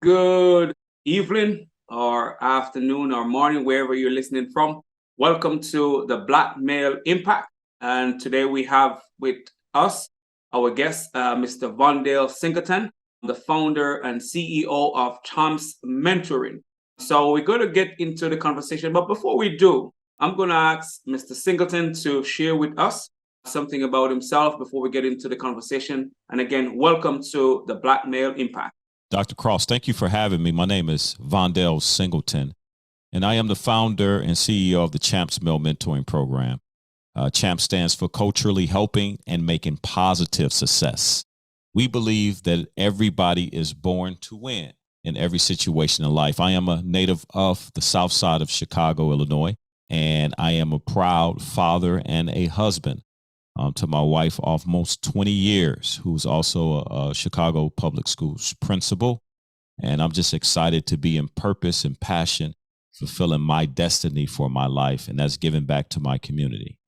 Good evening or afternoon or morning, wherever you're listening from. Welcome to the Black Male Impact. And today we have with us our guest, Mr. Vondale Singleton, the founder and CEO of Champs Mentoring. So we're going to get into the conversation. But before we do, I'm going to ask Mr. Singleton to share with us something about himself before we get into the conversation. And again, welcome to the Black Male Impact. Dr. Cross, thank you for having me. My name is Vondale Singleton, and I am the founder and CEO of the Champs Male Mentoring Program. CHAMP stands for Culturally Helping and Making Positive Success. We believe that everybody is born to win in every situation in life. I am a native of the South Side of Chicago, Illinois, and I am a proud father and a husband to my wife of almost 20 years, who's also a Chicago Public Schools principal. And I'm just excited to be in purpose and passion, fulfilling my destiny for my life, and that's giving back to my community.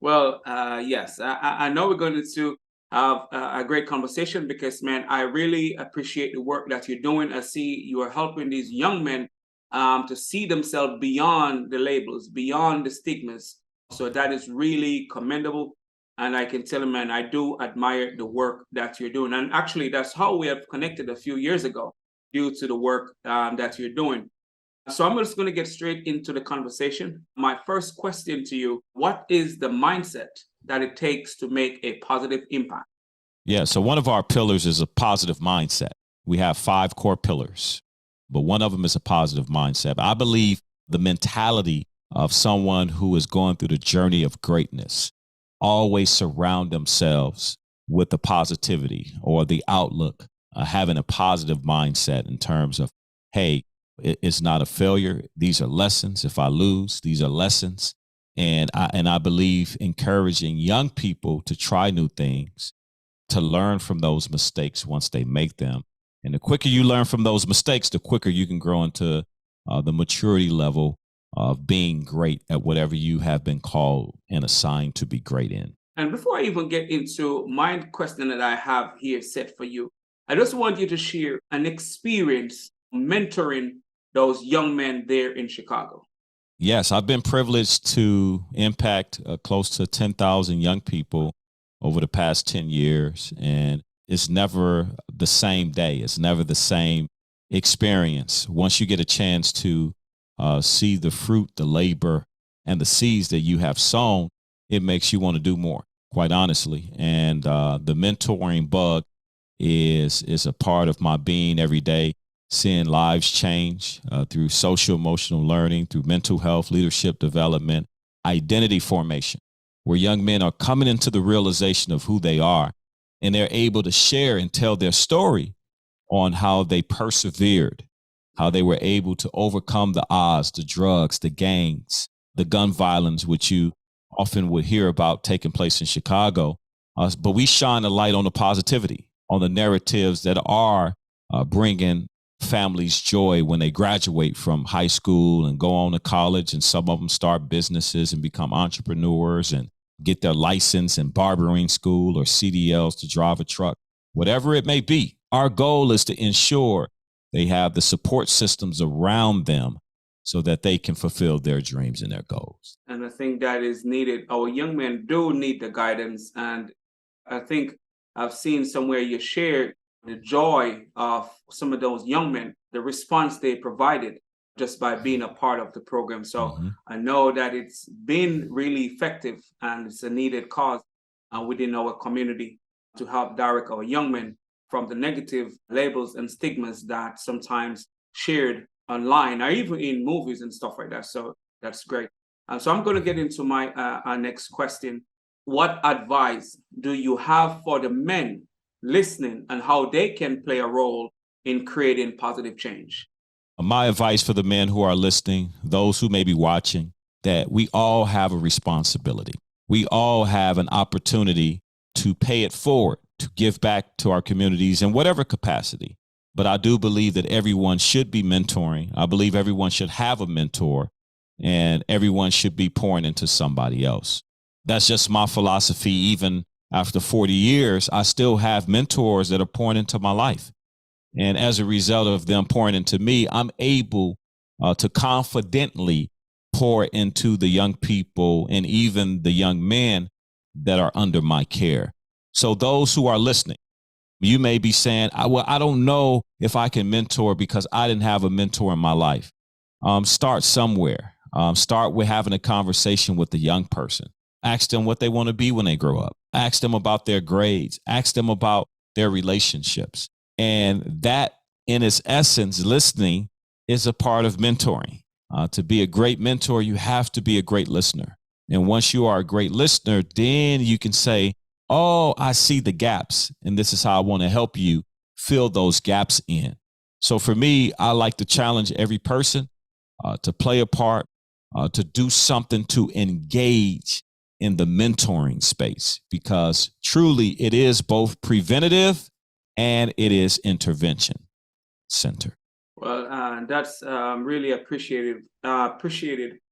Well, yes, I know we're going to have a great conversation because, man, I really appreciate the work that you're doing. I see you are helping these young men to see themselves beyond the labels, beyond the stigmas. So that is really commendable. And I can tell you, man, I do admire the work that you're doing. And actually, that's how we have connected a few years ago due to the work that you're doing. So I'm just going to get straight into the conversation. My first question to you, what is the mindset that it takes to make a positive impact? Yeah, so one of our pillars is a positive mindset. We have 5 core pillars, but one of them is a positive mindset. I believe the mentality of someone who is going through the journey of greatness always surround themselves with the positivity or the outlook, having a positive mindset in terms of, hey, it's not a failure. These are lessons. If I lose, these are lessons. And I believe encouraging young people to try new things, to learn from those mistakes once they make them. And the quicker you learn from those mistakes, the quicker you can grow into the maturity level of being great at whatever you have been called and assigned to be great in. And before I even get into my question that I have here set for you, I just want you to share an experience mentoring those young men there in Chicago. Yes, I've been privileged to impact close to 10,000 young people over the past 10 years. And it's never the same day. It's never the same experience. Once you get a chance to see the fruit, the labor, and the seeds that you have sown, it makes you want to do more, quite honestly. And the mentoring bug is a part of my being every day. Seeing lives change through social emotional learning, through mental health, leadership development, identity formation, where young men are coming into the realization of who they are, and they're able to share and tell their story on how they persevered, how they were able to overcome the odds, the drugs, the gangs, the gun violence, which you often would hear about taking place in Chicago. But we shine a light on the positivity, on the narratives that are bringing families joy when they graduate from high school and go on to college, and some of them start businesses and become entrepreneurs and get their license in barbering school or CDLs to drive a truck, whatever it may be. Our goal is to ensure they have the support systems around them so that they can fulfill their dreams and their goals. And I think that is needed. Our young men do need the guidance. And I think I've seen somewhere you shared the joy of some of those young men, the response they provided just by being a part of the program. So I know that it's been really effective and it's a needed cause within our community to help direct our young men from the negative labels and stigmas that sometimes shared online or even in movies and stuff like that. So that's great. So I'm going to get into my our next question. What advice do you have for the men listening and how they can play a role in creating positive change? My advice for the men who are listening, those who may be watching, that we all have a responsibility. We all have an opportunity to pay it forward, to give back to our communities in whatever capacity. But I do believe that everyone should be mentoring. I believe everyone should have a mentor, and everyone should be pouring into somebody else. That's just my philosophy. Even after 40 years, I still have mentors that are pouring into my life. And as a result of them pouring into me, I'm able to confidently pour into the young people and even the young men that are under my care. So those who are listening, you may be saying, I don't know if I can mentor because I didn't have a mentor in my life. Start somewhere. Start with having a conversation with the young person. Ask them what they want to be when they grow up. Ask them about their grades. Ask them about their relationships. And that, in its essence, listening is a part of mentoring. To be a great mentor, you have to be a great listener. And once you are a great listener, then you can say, oh, I see the gaps, and this is how I want to help you fill those gaps in. So for me, I like to challenge every person to play a part, to do something to engage in the mentoring space, because truly it is both preventative and it is intervention center. Well, that's really appreciated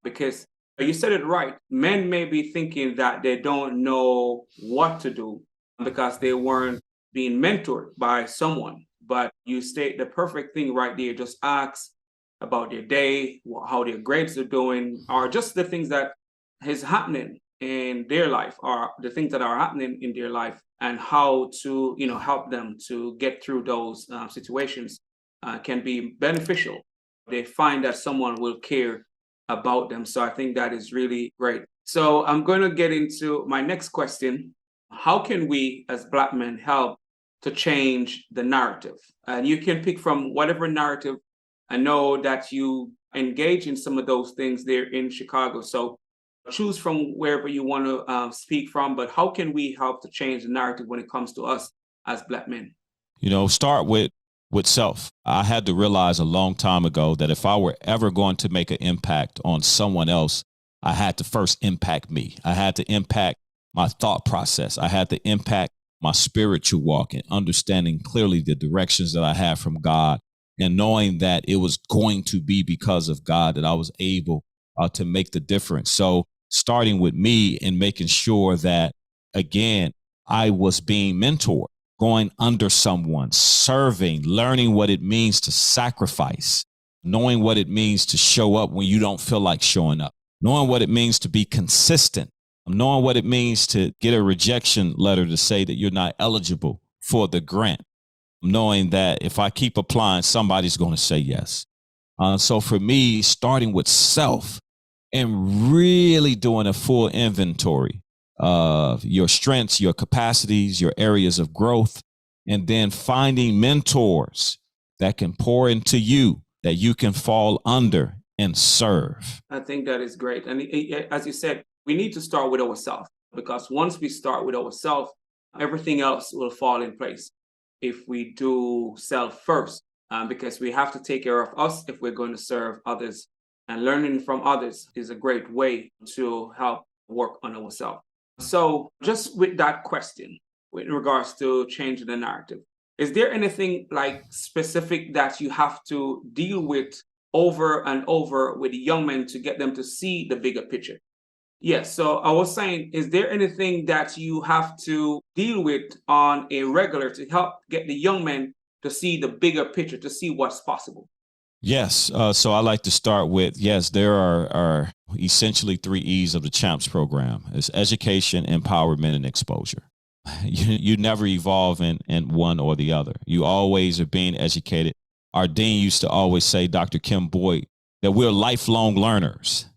because you said it right. Men may be thinking that they don't know what to do because they weren't being mentored by someone. But you state the perfect thing right there. Just ask about their day, how their grades are doing, or just the things that is happening in their life, or the things that are happening in their life, and how to help them to get through those situations. Can be beneficial. They find that someone will care about them. So I think that is really great. So I'm going to get into my next question. How can we as Black men help to change the narrative? And you can pick from whatever narrative. I know that you engage in some of those things there in Chicago. So choose from wherever you want to speak from. But how can we help to change the narrative when it comes to us as Black men? Start with self. I had to realize a long time ago that if I were ever going to make an impact on someone else, I had to first impact me. I had to impact my thought process. I had to impact my spiritual walk and understanding clearly the directions that I have from God, and knowing that it was going to be because of God that I was able to make the difference. So starting with me and making sure that, again, I was being mentored, going under someone, serving, learning what it means to sacrifice, knowing what it means to show up when you don't feel like showing up, knowing what it means to be consistent, knowing what it means to get a rejection letter to say that you're not eligible for the grant, knowing that if I keep applying, somebody's going to say yes. So for me, starting with self and really doing a full inventory of your strengths, your capacities, your areas of growth, and then finding mentors that can pour into you, that you can fall under and serve. I think that is great. And as you said, we need to start with ourselves, because once we start with ourselves, everything else will fall in place if we do self first, because we have to take care of us if we're going to serve others. And learning from others is a great way to help work on ourselves. So just with that question, with regards to changing the narrative, is there anything like specific that you have to deal with over and over with the young men to get them to see the bigger picture? Yes. So I was saying, is there anything that you have to deal with on a regular to help get the young men to see the bigger picture, to see what's possible? Yes. So I like to start with, yes, there are essentially 3 E's of the CHAMPS program. It's education, empowerment, and exposure. You never evolve in one or the other. You always are being educated. Our dean used to always say, Dr. Kim Boyd, that we're lifelong learners.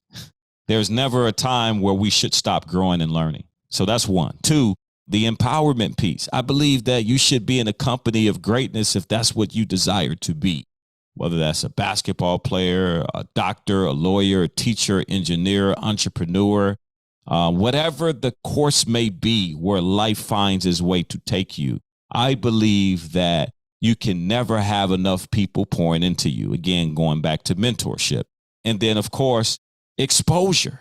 There's never a time where we should stop growing and learning. So that's 1. 2, the empowerment piece. I believe that you should be in a company of greatness if that's what you desire to be. Whether that's a basketball player, a doctor, a lawyer, a teacher, engineer, entrepreneur, whatever the course may be where life finds its way to take you. I believe that you can never have enough people pouring into you. Again, going back to mentorship. And then, of course, exposure.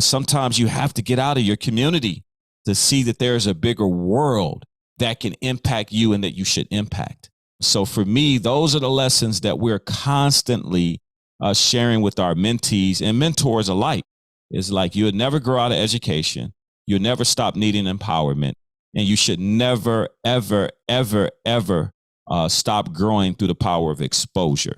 Sometimes you have to get out of your community to see that there's a bigger world that can impact you and that you should impact. So for me, those are the lessons that we're constantly sharing with our mentees and mentors alike. It's like you'll never grow out of education. You'll never stop needing empowerment. And you should never, ever, ever, ever stop growing through the power of exposure.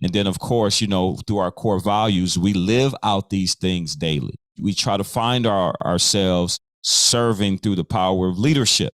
And then, of course, through our core values, we live out these things daily. We try to find ourselves serving through the power of leadership.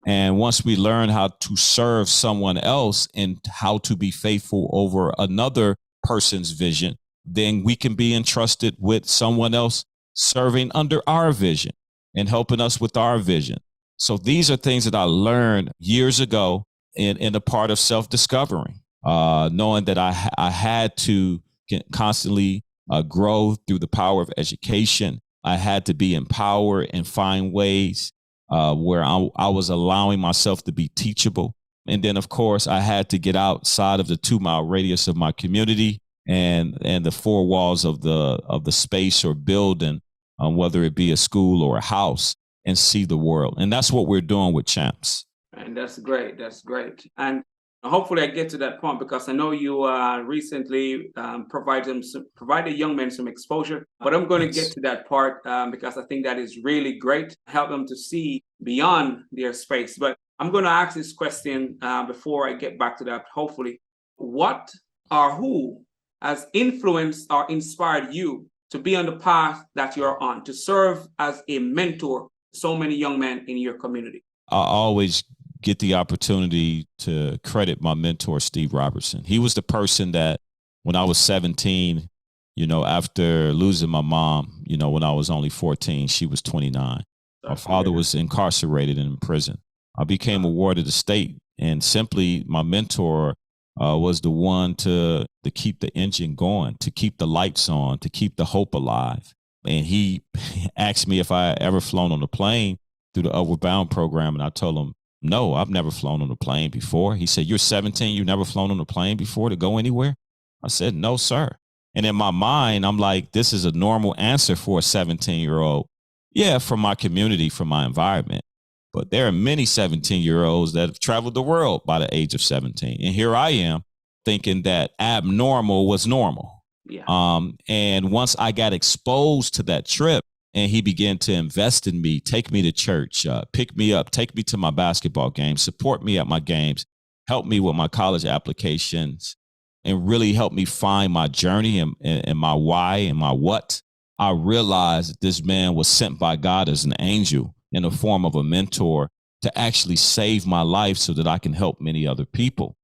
And once we learn how to serve someone else and how to be faithful over another person's vision, then we can be entrusted with someone else serving under our vision and helping us with our vision. So these are things that I learned years ago in a part of self-discovering, knowing that I had to constantly grow through the power of education. I had to be empowered and find ways where I was allowing myself to be teachable. And then, of course, I had to get outside of the 2-mile radius of my community and the 4 walls of the space or building, whether it be a school or a house, and see the world. And that's what we're doing with Champs. And that's great. That's great. And hopefully I get to that point, because I know you recently provided young men some exposure, but I'm going to get to that part because I think that is really great. Help them to see beyond their space. But I'm going to ask this question before I get back to that, hopefully. What or who has influenced or inspired you to be on the path that you're on, to serve as a mentor to so many young men in your community? I always get the opportunity to credit my mentor, Steve Robertson. He was the person that when I was 17, after losing my mom, when I was only 14, she was 29. My father was incarcerated and in prison. I became a ward of the state, and simply my mentor was the one to keep the engine going, to keep the lights on, to keep the hope alive. And he asked me if I ever flown on a plane through the Upward Bound program, and I told him, no, I've never flown on a plane before. He said, you're 17, you've never flown on a plane before to go anywhere? I said, no, sir. And in my mind, I'm like, this is a normal answer for a 17-year-old. Yeah, from my community, from my environment. But there are many 17-year-olds that have traveled the world by the age of 17. And here I am thinking that abnormal was normal. Yeah. And once I got exposed to that trip, and he began to invest in me, take me to church, pick me up, take me to my basketball games, support me at my games, help me with my college applications, and really help me find my journey and my why and my what. I realized that this man was sent by God as an angel in the form of a mentor to actually save my life so that I can help many other people.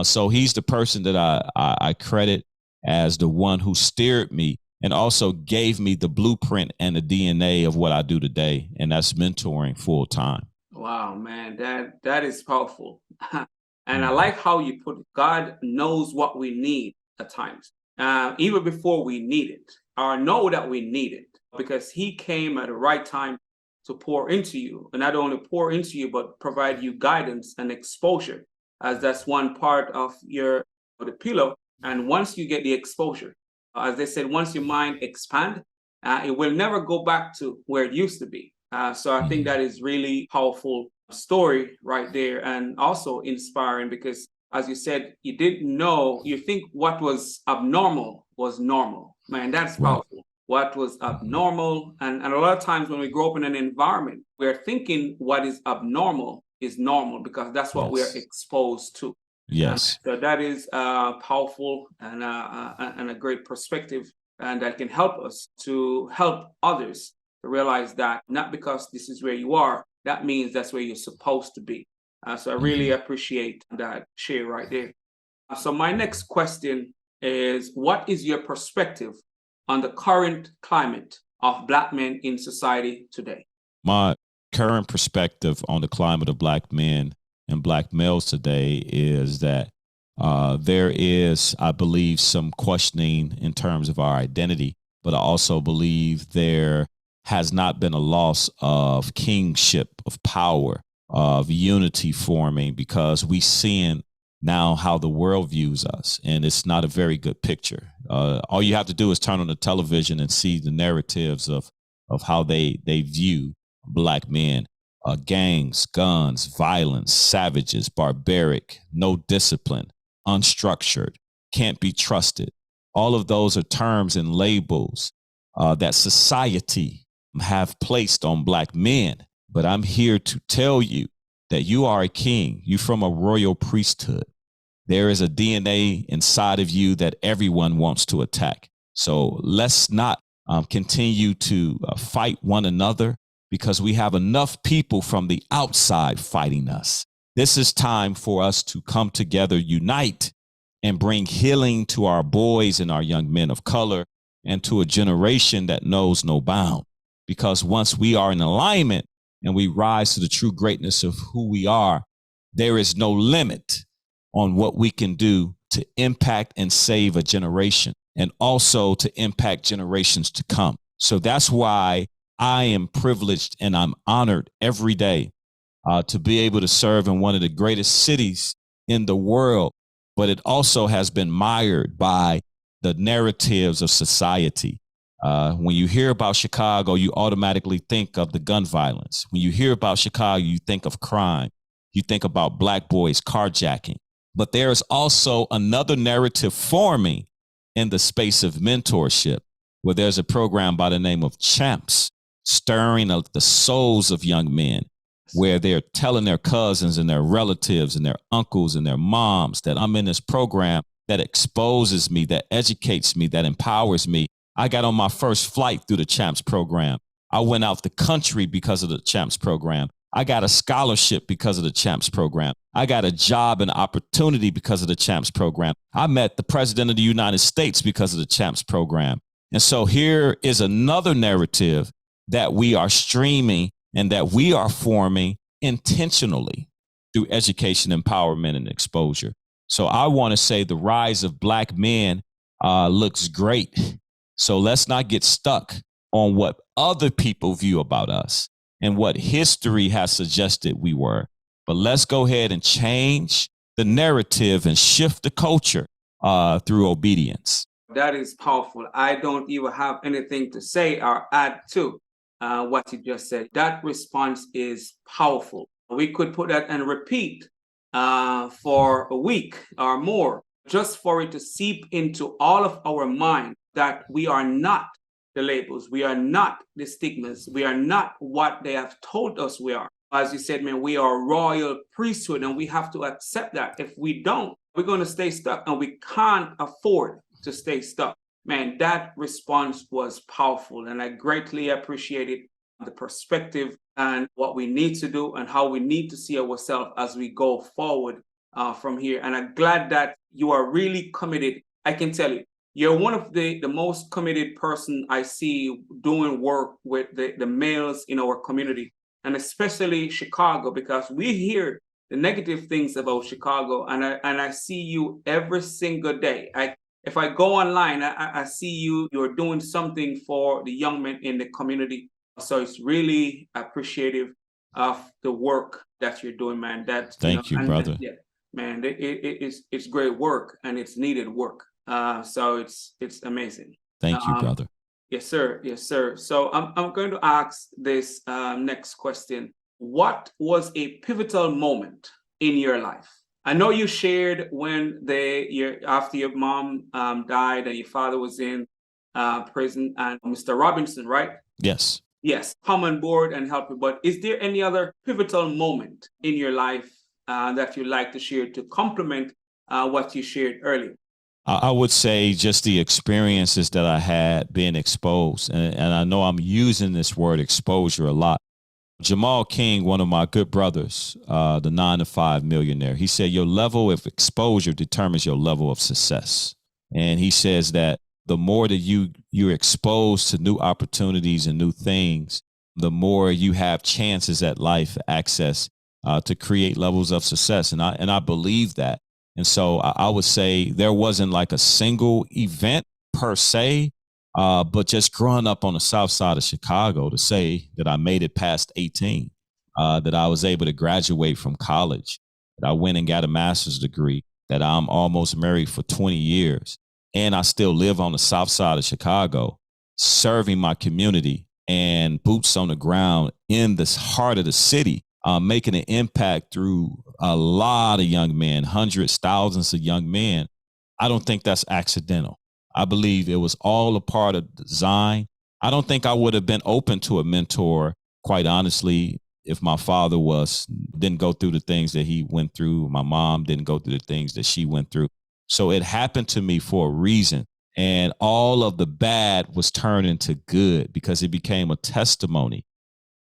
So he's the person that I credit as the one who steered me and also gave me the blueprint and the DNA of what I do today. And that's mentoring full time. Wow, man, that is powerful. And I like how you put it. God knows what we need at times, even before we need it, or know that we need it, because he came at the right time to pour into you, and not only pour into you, but provide you guidance and exposure, as that's one part of the pillow. And once you get the exposure, as they said, once your mind expand, it will never go back to where it used to be. So I think that is really powerful story right there, and also inspiring, because as you said, you didn't know, you think what was abnormal was normal. Man, that's powerful. What was abnormal, and a lot of times when we grow up in an environment, we're thinking what is abnormal is normal because that's what we're exposed to. Yes. So that is powerful and a great perspective, and that can help us to help others to realize that not because this is where you are, that means that's where you're supposed to be. So I really appreciate that share right there. So my next question is, what is your perspective on the current climate of Black men in society today? My current perspective on the climate of Black men and Black males today is that there is, I believe, some questioning in terms of our identity, but I also believe there has not been a loss of kingship, of power, of unity forming, because we seeing now how the world views us, and it's not a very good picture. All you have to do is turn on the television and see the narratives of how they view Black men. Gangs, guns, violence, savages, barbaric, no discipline, unstructured, can't be trusted. All of those are terms and labels that society have placed on Black men. But I'm here to tell you that you are a king. You're from a royal priesthood. There is a DNA inside of you that everyone wants to attack. So let's not continue to fight one another, because we have enough people from the outside fighting us. This is time for us to come together, unite, and bring healing to our boys and our young men of color, and to a generation that knows no bound. Because once we are in alignment and we rise to the true greatness of who we are, there is no limit on what we can do to impact and save a generation, and also to impact generations to come. So that's why I am privileged and I'm honored every day to be able to serve in one of the greatest cities in the world. But it also has been mired by the narratives of society. When you hear about Chicago, you automatically think of the gun violence. When you hear about Chicago, you think of crime. You think about Black boys carjacking. But there is also another narrative forming in the space of mentorship, where there's a program by the name of Champs, stirring up the souls of young men, where they're telling their cousins and their relatives and their uncles and their moms that I'm in this program that exposes me, that educates me, that empowers me. I got on my first flight through the Champs program. I went out the country because of the Champs program. I got a scholarship because of the Champs program. I got a job and opportunity because of the Champs program. I met the President of the United States because of the Champs program. And so here is another narrative that we are streaming and that we are forming intentionally through education, empowerment, and exposure. So I want to say the rise of Black men looks great. So let's not get stuck on what other people view about us and what history has suggested we were. But let's go ahead and change the narrative and shift the culture through obedience. That is powerful. I don't even have anything to say or add to what you just said. That response is powerful. We could put that and repeat for a week or more, just for it to seep into all of our mind that we are not the labels, we are not the stigmas, we are not what they have told us we are. As you said, man, we are royal priesthood, and we have to accept that. If we don't, we're going to stay stuck, and we can't afford to stay stuck. Man, that response was powerful, and I greatly appreciated the perspective and what we need to do and how we need to see ourselves as we go forward from here. And I'm glad that you are really committed. I can tell you, you're one of the most committed person I see doing work with the males in our community, and especially Chicago, because we hear the negative things about Chicago, and I see you every single day. If I go online, I see you're doing something for the young men in the community. So it's really appreciative of the work that you're doing, man. Thank you, brother. And, yeah, man, it's great work, and it's needed work. So it's amazing. Thank you, brother. Yes, sir. Yes, sir. So I'm going to ask this next question. What was a pivotal moment in your life? I know you shared when after your mom died and your father was in prison, and Mr. Robinson, right? Yes. Yes, come on board and help you. But is there any other pivotal moment in your life that you'd like to share to complement what you shared earlier? I would say just the experiences that I had being exposed. And I know I'm using this word exposure a lot. Jamal King, one of my good brothers, the 9 to 5 millionaire, he said, your level of exposure determines your level of success. And he says that the more that you're exposed to new opportunities and new things, the more you have chances at life access to create levels of success. And I believe that. And so I would say there wasn't like a single event per se, but just growing up on the south side of Chicago, to say that I made it past 18, that I was able to graduate from college, that I went and got a master's degree, that I'm almost married for 20 years, and I still live on the south side of Chicago, serving my community and boots on the ground in the heart of the city, making an impact through a lot of young men, hundreds, thousands of young men. I don't think that's accidental. I believe it was all a part of design. I don't think I would have been open to a mentor, quite honestly, if my father didn't go through the things that he went through, my mom didn't go through the things that she went through. So it happened to me for a reason. And all of the bad was turned into good because it became a testimony,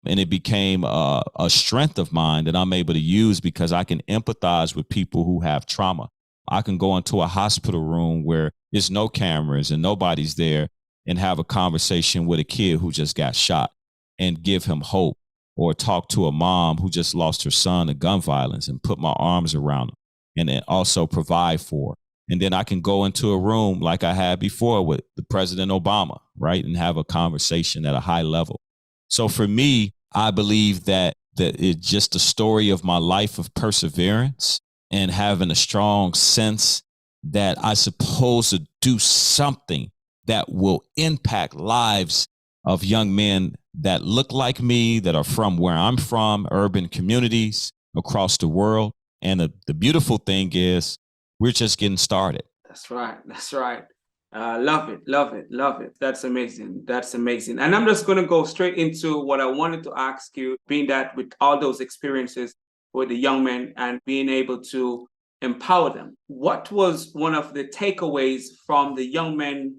and it became a strength of mine that I'm able to use because I can empathize with people who have trauma. I can go into a hospital room where there's no cameras and nobody's there and have a conversation with a kid who just got shot and give him hope, or talk to a mom who just lost her son to gun violence and put my arms around them and then also provide for. And then I can go into a room like I had before with the President Obama, right, and have a conversation at a high level. So for me, I believe that it's just a story of my life of perseverance and having a strong sense that I supposed to do something that will impact lives of young men that look like me, that are from where I'm from, urban communities across the world. And the beautiful thing is we're just getting started. That's right. That's right. Love it. Love it. Love it. That's amazing. That's amazing. And I'm just going to go straight into what I wanted to ask you, being that with all those experiences with the young men and being able to empower them. What was one of the takeaways from the young men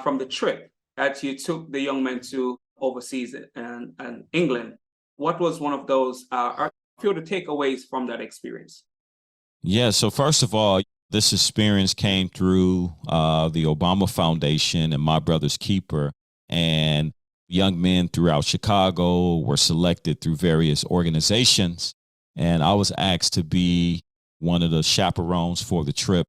from the trip that you took the young men to overseas and England? What was one of those, a few of the takeaways from that experience? Yeah. So first of all, this experience came through the Obama Foundation and My Brother's Keeper, and young men throughout Chicago were selected through various organizations. And I was asked to be one of the chaperones for the trip,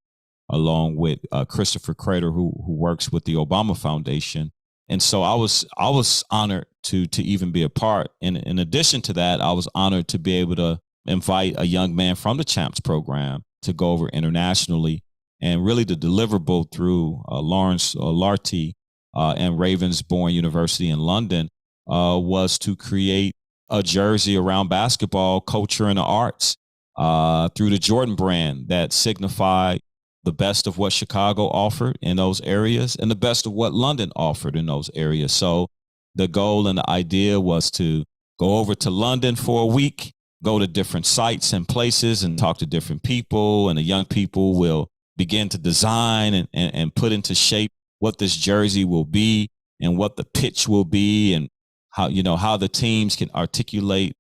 along with Christopher Crater, who works with the Obama Foundation. And so I was honored to even be a part. And in addition to that, I was honored to be able to invite a young man from the Champs program to go over internationally. And really the deliverable through Lawrence Larty and Ravensbourne University in London was to create a jersey around basketball, culture, and the arts through the Jordan brand that signified the best of what Chicago offered in those areas and the best of what London offered in those areas. So the goal and the idea was to go over to London for a week, go to different sites and places and talk to different people, and the young people will begin to design and put into shape what this jersey will be and what the pitch will be, and how the teams can articulate,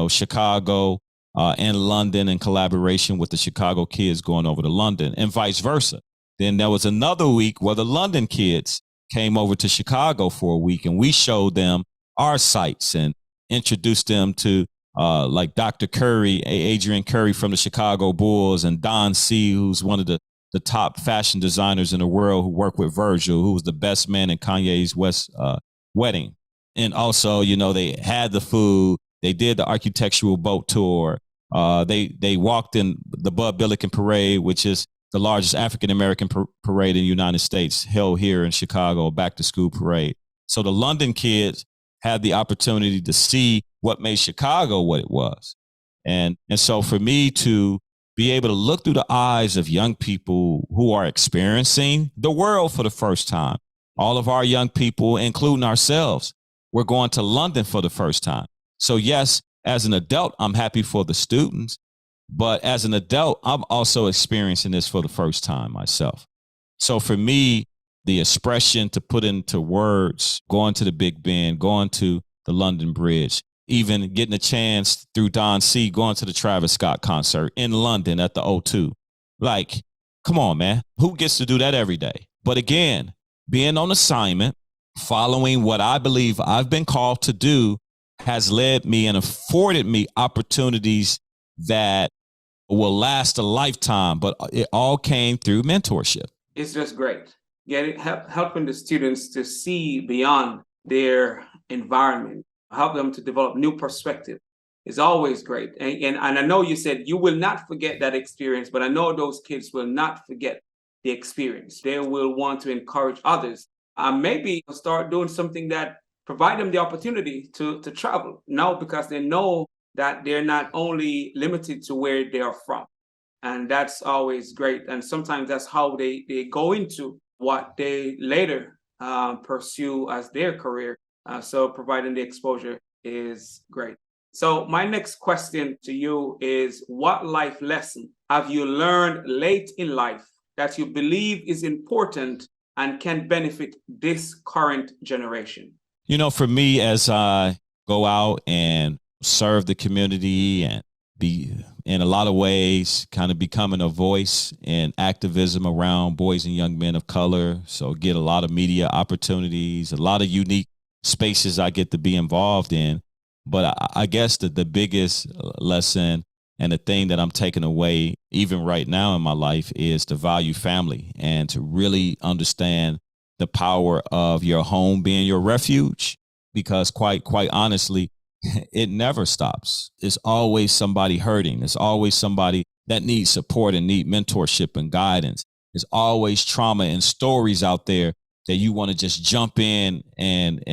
Chicago and London in collaboration with the Chicago kids going over to London and vice versa. Then there was another week where the London kids came over to Chicago for a week, and we showed them our sites and introduced them to like Dr. Curry, Adrian Curry from the Chicago Bulls, and Don C., who's one of the top fashion designers in the world, who worked with Virgil, who was the best man in Kanye's wedding. And also, they had the food. They did the architectural boat tour. They walked in the Bud Billiken Parade, which is the largest African-American parade in the United States, held here in Chicago, back to school parade. So the London kids had the opportunity to see what made Chicago what it was. And so for me to be able to look through the eyes of young people who are experiencing the world for the first time, all of our young people, including ourselves, we're going to London for the first time. So yes, as an adult, I'm happy for the students, but as an adult, I'm also experiencing this for the first time myself. So for me, the expression to put into words, going to the Big Ben, going to the London Bridge, even getting a chance through Don C, going to the Travis Scott concert in London at the O2. Like, come on, man. Who gets to do that every day? But again, being on assignment, following what I believe I've been called to do, has led me and afforded me opportunities that will last a lifetime, but it all came through mentorship. It's just great. Helping the students to see beyond their environment, help them to develop new perspective is always great. And I know you said you will not forget that experience, but I know those kids will not forget the experience. They will want to encourage others. Maybe start doing something that provide them the opportunity to travel now, because they know that they're not only limited to where they are from. And that's always great. And sometimes that's how they go into what they later pursue as their career. So providing the exposure is great. So my next question to you is, what life lesson have you learned late in life that you believe is important and can benefit this current generation? You know, for me, as I go out and serve the community and be in a lot of ways kind of becoming a voice in activism around boys and young men of color. So get a lot of media opportunities, a lot of unique spaces I get to be involved in. But I guess the biggest lesson and the thing that I'm taking away, even right now in my life, is to value family and to really understand the power of your home being your refuge. Because quite honestly, it never stops. There's always somebody hurting. There's always somebody that needs support and need mentorship and guidance. There's always trauma and stories out there that you want to just jump in and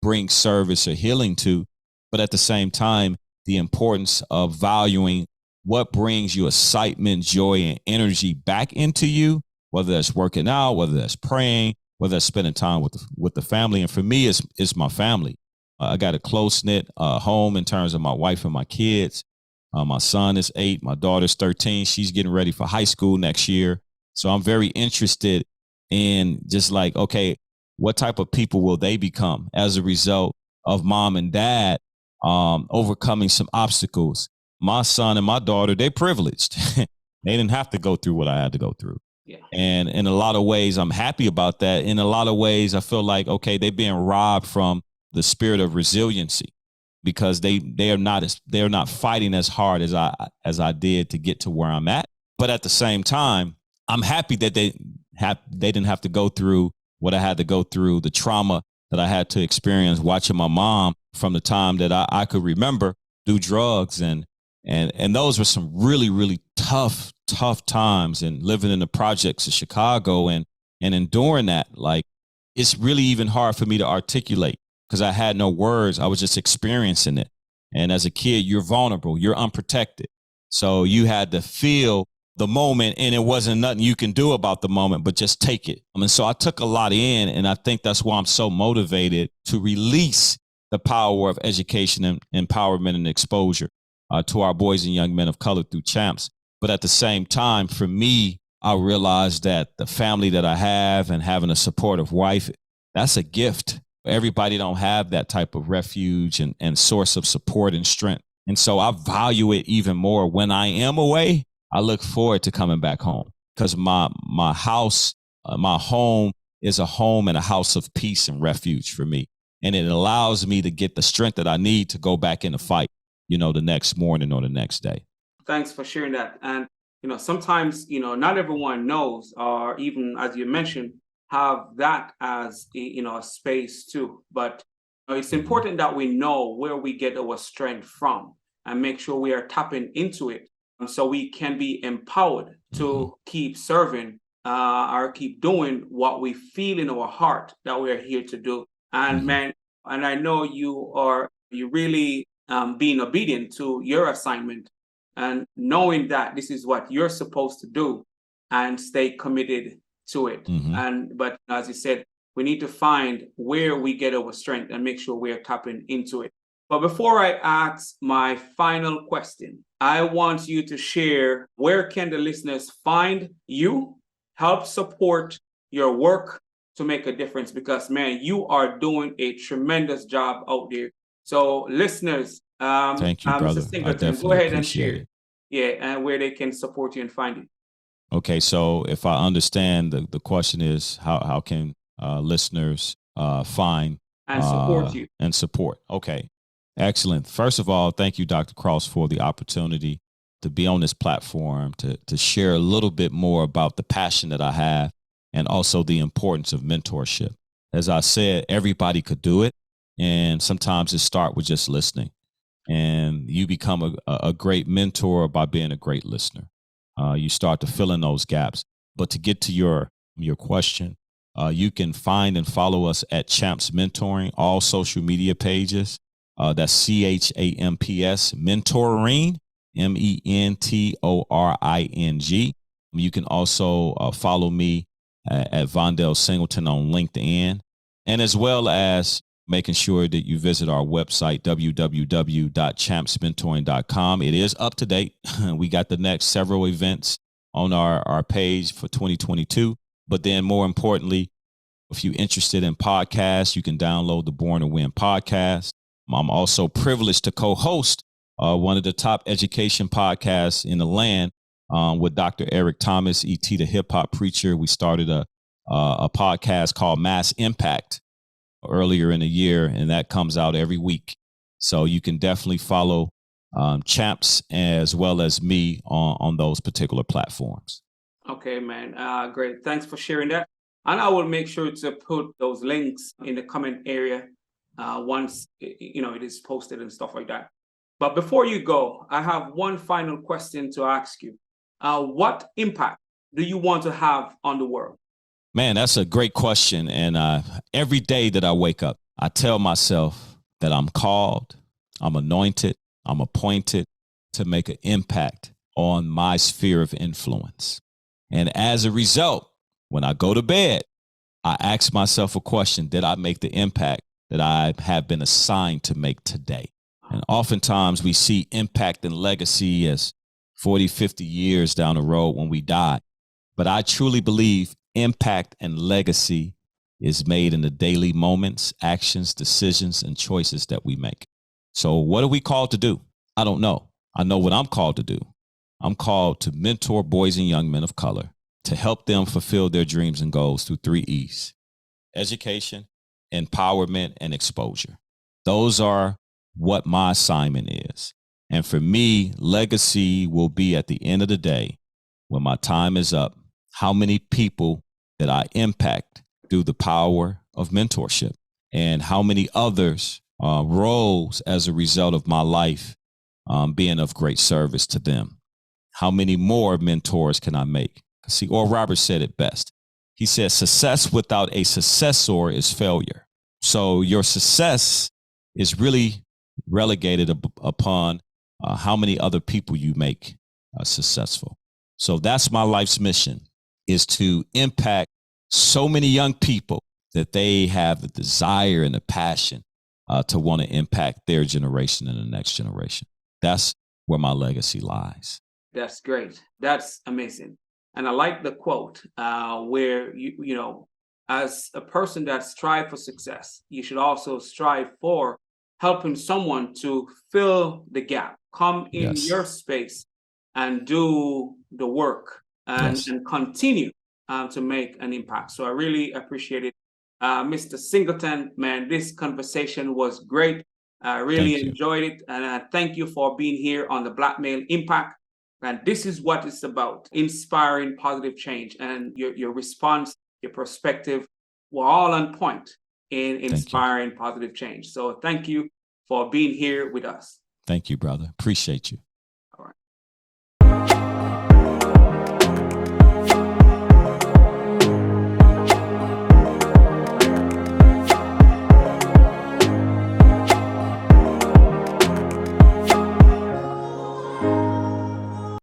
bring service or healing to. But at the same time, the importance of valuing what brings you excitement, joy, and energy back into you, whether that's working out, whether that's praying, whether that's spending time with the family. And for me, it's my family. I got a close-knit home in terms of my wife and my kids. My son is 8, my daughter's 13. She's getting ready for high school next year. So I'm very interested in just like, okay, what type of people will they become as a result of mom and dad overcoming some obstacles? My son and my daughter, they're privileged. They didn't have to go through what I had to go through. Yeah. And in a lot of ways, I'm happy about that. In a lot of ways, I feel like, okay, they're being robbed from the spirit of resiliency because they are not fighting as hard as I did to get to where I'm at. But at the same time, I'm happy that they didn't have to go through what I had to go through, the trauma that I had to experience watching my mom from the time that I could remember do drugs. And those were some really, really tough times, and living in the projects of Chicago and enduring that. Like, it's really even hard for me to articulate because I had no words. I was just experiencing it. And as a kid, you're vulnerable, you're unprotected. So you had to feel the moment, and it wasn't nothing you can do about the moment, but just take it. And so I took a lot in, and I think that's why I'm so motivated to release the power of education and empowerment and exposure to our boys and young men of color through Champs. But at the same time, for me, I realized that the family that I have and having a supportive wife, that's a gift. Everybody don't have that type of refuge and source of support and strength. And so I value it even more when I am away. I look forward to coming back home because my house, my home is a home and a house of peace and refuge for me. And it allows me to get the strength that I need to go back in the fight, the next morning or the next day. Thanks for sharing that. And, sometimes, not everyone knows, or even as you mentioned, have that as a space too. But it's important that we know where we get our strength from and make sure we are tapping into it so we can be empowered to keep serving or keep doing what we feel in our heart that we are here to do. And man, and I know you really being obedient to your assignment and knowing that this is what you're supposed to do and stay committed to it. But as you said, we need to find where we get our strength and make sure we are tapping into it. But before I ask my final question, I want you to share, where can the listeners find you, help support your work to make a difference? Because, man, you are doing a tremendous job out there. So listeners, thank you, brother. Mr. Singleton, go ahead and share it. Yeah, and where they can support you and find you. Okay, so if I understand, the question is how can listeners find and support you and support? Okay, excellent. First of all, thank you, Dr. Cross, for the opportunity to be on this platform to share a little bit more about the passion that I have and also the importance of mentorship. As I said, everybody could do it, and sometimes it starts with just listening. And you become a great mentor by being a great listener. You start to fill in those gaps. But to get to your question, you can find and follow us at Champs Mentoring, all social media pages. That's CHAMPS Mentoring, MENTORING. You can also follow me at Vondale Singleton on LinkedIn, and as well as making sure that you visit our website, www.champsmentoring.com. It is up to date. We got the next several events on our page for 2022. But then more importantly, if you're interested in podcasts, you can download the Born to Win podcast. I'm also privileged to co-host one of the top education podcasts in the land with Dr. Eric Thomas, E.T. the hip hop preacher. We started a podcast called Mass Impact earlier in the year, and that comes out every week. So you can definitely follow Champs as well as me on those particular platforms. Okay, man. Great. Thanks for sharing that. And I will make sure to put those links in the comment area once it is posted and stuff like that. But before you go, I have one final question to ask you. What impact do you want to have on the world? Man, that's a great question. And every day that I wake up, I tell myself that I'm called, I'm anointed, I'm appointed to make an impact on my sphere of influence. And as a result, when I go to bed, I ask myself a question: did I make the impact that I have been assigned to make today? And oftentimes we see impact and legacy as 40, 50 years down the road when we die. But I truly believe impact and legacy is made in the daily moments, actions, decisions, and choices that we make. So what are we called to do? I don't know. I know what I'm called to do. I'm called to mentor boys and young men of color, to help them fulfill their dreams and goals through 3 E's: education, empowerment, and exposure. Those are what my assignment is. And for me, legacy will be at the end of the day, when my time is up, how many people that I impact through the power of mentorship, and how many others rose as a result of my life being of great service to them. How many more mentors can I make? See, Oral Roberts said it best. He said, success without a successor is failure. So your success is really relegated upon how many other people you make successful. So that's my life's mission, is to impact so many young people that they have the desire and the passion to want to impact their generation and the next generation. That's where my legacy lies. That's great. That's amazing. And I like the quote where, as a person that strives for success, you should also strive for helping someone to fill the gap, come in your space and do the work and continue to make an impact. So I really appreciate it. Mr. Singleton, man, this conversation was great. I really enjoyed it. And I thank you for being here on the Black Male Impact. And this is what it's about: inspiring positive change. And your response, your perspective were all on point in inspiring positive change. So thank you for being here with us. Thank you, brother. Appreciate you. All right.